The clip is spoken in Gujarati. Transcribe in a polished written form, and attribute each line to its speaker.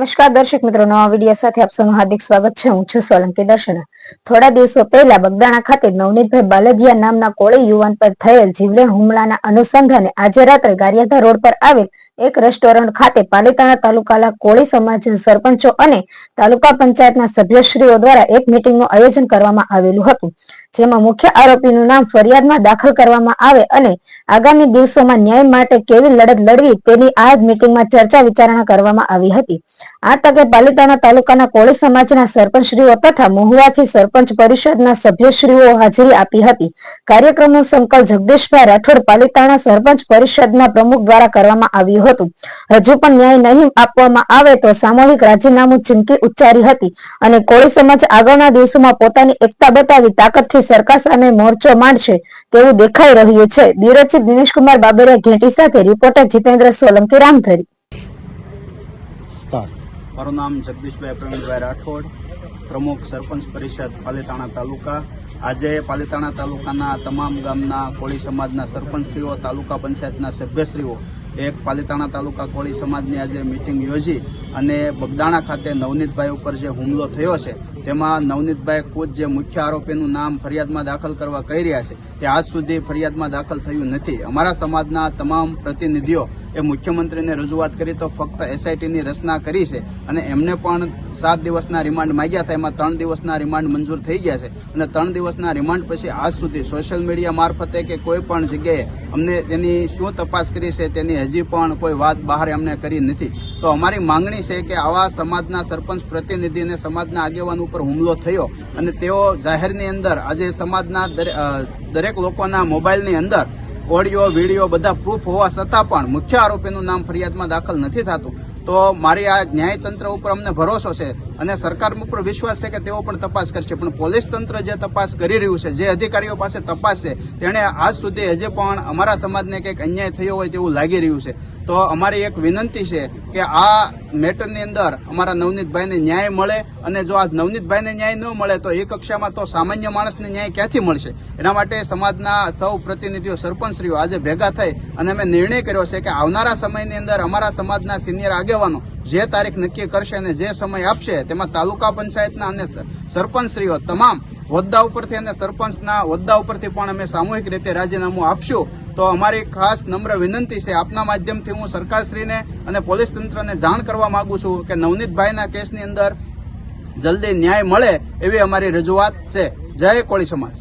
Speaker 1: નમસ્કાર દર્શક મિત્રો, નવા વિડીયો સાથે આપ સૌનું હાર્દિક સ્વાગત છે। હું છું સોલંકી દર્શના। થોડા દિવસો પહેલા બગદાણા ખાતે નવનીતભાઈ બાલદિયા નામના કોળી યુવાન પર થયેલ જીવલેણ હુમલાના અનુસંધાને આજે રાત્રે ગારિયાધાર રોડ પર આવેલ એક રેસ્ટોરન્ટ ખાતે પાલીતાણા તાલુકાના કોળી સમાજ સરપંચો અને તાલુકા પંચાયતના સભ્યશ્રીઓ દ્વારા એક મીટિંગનું આયોજન કરવામાં આવેલું હતું, જેમાં મુખ્ય આરોપીનું નામ ફરિયાદમાં દાખલ કરવામાં આવે અને આગામી દિવસોમાં ન્યાય માટે કેવી લડત લડવી તેની આ મીટિંગમાં ચર્ચા વિચારણા કરવામાં આવી હતી। આ તકે પાલીતાણા તાલુકાના કોળી સમાજના સરપંચશ્રીઓ તથા મહુવાથી સરપંચ પરિષદના સભ્યશ્રીઓ હાજરી આપી હતી। કાર્યક્રમનું સંકલન જગદીશભાઈ રાઠોડ પાલીતાણા સરપંચ પરિષદના પ્રમુખ દ્વારા કરવામાં આવ્યું હતું। હજુ પણ ન્યાય નહીં આપવામાં આવે તો સામૂહિક રાજીનામું ચીમકી ઉચ્ચારી હતી અને કોળી સમાજ આગળના દિવસોમાં પોતાની એકતા બતાવી તાકાતથી સરકાર સામે મોરચો માંડશે તેવું દેખાઈ રહ્યું છે। બ્યુરો ચીફ દિનેશકુમાર બાબરિયા ઘેટી સાથે રિપોર્ટર જીતેન્દ્ર સોલંકી રામધરી।
Speaker 2: મારું નામ જગદીશભાઈ પ્રવીણભાઈ રાઠોડ, પ્રમુખ સરપંચ પરિષદ પાલીતાણા તાલુકા। આજે પાલીતાણા તાલુકાના તમામ ગામના કોળી સમાજના સરપંચશ્રીઓ, તાલુકા પંચાયતના સભ્યશ્રીઓ એક પાલીતાણા તાલુકા કોળી સમાજની આજે મિટિંગ યોજી અને બગદાણા ખાતે નવનીતભાઈ ઉપર જે હુમલો થયો છે તેમાં નવનીતભાઈ ખુદ જે મુખ્ય આરોપીનું નામ ફરિયાદમાં દાખલ કરવા કહી રહ્યા છે તે આજ સુધી ફરિયાદમાં દાખલ થયું નથી। અમારા સમાજના તમામ પ્રતિનિધિઓ એ મુખ્યમંત્રીને રજૂઆત કરી તો ફક્ત એસઆઈટીની રચના કરી છે અને એમને પણ 7 દિવસના રિમાન્ડ માંગ્યા હતા, એમાં 3 દિવસના રિમાન્ડ મંજૂર થઈ ગયા છે અને 3 દિવસના રિમાન્ડ પછી આજ સુધી સોશિયલ મીડિયા મારફતે કે કોઈ પણ જગ્યાએ અમને તેની શું તપાસ કરી છે તેની હજી પણ કોઈ વાત બહાર અમને કરી નથી। તો અમારી માંગણી છે કે આવા સમાજના સરપંચ પ્રતિનિધિને સમાજના આગેવાન ઉપર હુમલો થયો અને તેઓ જાહેરની અંદર આજે સમાજના દરેક લોકોના મોબાઈલની અંદર ઓડિયો વિડીયો બધા પ્રૂફ હોવા છતાં પણ મુખ્ય આરોપીનું નામ ફરિયાદમાં દાખલ નથી થતું। તો મારી આ ન્યાયતંત્ર ઉપર અમને ભરોસો છે અને સરકાર ઉપર વિશ્વાસ છે કે તેઓ પણ તપાસ કરશે, પણ પોલીસ તંત્ર જે તપાસ કરી રહ્યું છે, જે અધિકારીઓ પાસે તપાસ છે, તેણે આજ સુધી હજી પણ અમારા સમાજને કંઈક અન્યાય થયો હોય તેવું લાગી રહ્યું છે। તો અમારી એક વિનંતી છે કે આ મેટરની અંદર અમારા નવનીતભાઈને ન્યાય મળે અને જો આ નવનીતભાઈને ન્યાય ન મળે તો એ કક્ષામાં તો સામાન્ય માણસને ન્યાય ક્યાંથી મળશે? એના માટે સમાજના સૌ પ્રતિનિધિઓ, સરપંચશ્રીઓ આજે ભેગા થઈ અને અમે નિર્ણય કર્યો છે કે આવનારા સમયની અંદર અમારા સમાજના સિનિયર આગેવાનો જે તારીખ નક્કી કરશે અને જે સમય આપશે તેમાં તાલુકા પંચાયતના અને સરપંચશ્રીઓ તમામ હોદ્દા ઉપરથી અને સરપંચના હોદ્દા ઉપરથી પણ અમે સામૂહિક રીતે રાજીનામું આપશું। તો અમારી ખાસ નમ્ર વિનંતી છે, આપના માધ્યમથી હું સરકારશ્રીને અને પોલીસ તંત્રને જાણ કરવા માંગુ છું કે નવનીતભાઈના કેસની અંદર જલ્દી ન્યાય મળે એવી અમારી રજૂઆત છે। જય કોળી સમાજ।